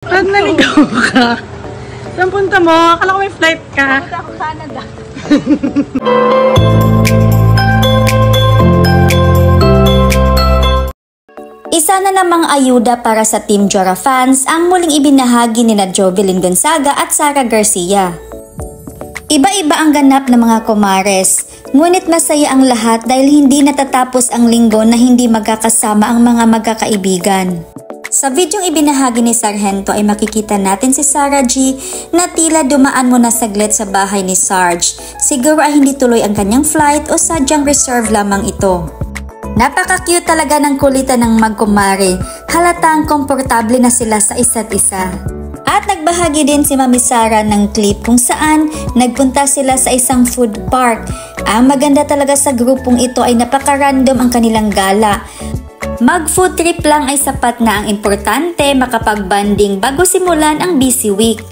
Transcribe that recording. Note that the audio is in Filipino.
Saan naligaw ka? Saan punta mo? Akala ko may flight ka. Punta ako Canada. Isa na namang ayuda para sa Team Jora fans ang muling ibinahagi nina Jovelyn Gonzaga at Sara Garcia. Iba-iba ang ganap ng mga kumares, ngunit masaya ang lahat dahil hindi natatapos ang linggo na hindi magkakasama ang mga magkakaibigan. Sa videong ibinahagi ni Sargento ay makikita natin si Sarah G na tila dumaan muna saglit sa bahay ni Sarge. Siguro ay hindi tuloy ang kanyang flight o sadyang reserve lamang ito. Napaka-cute talaga ng kulitan ng magkumare, halatang komportable na sila sa isa't isa. At nagbahagi din si Mami Sara ng clip kung saan nagpunta sila sa isang food park. Ang maganda talaga sa grupong ito ay napaka-random ang kanilang gala. Mag-food trip lang ay sapat na, ang importante makapag-banding bago simulan ang busy week.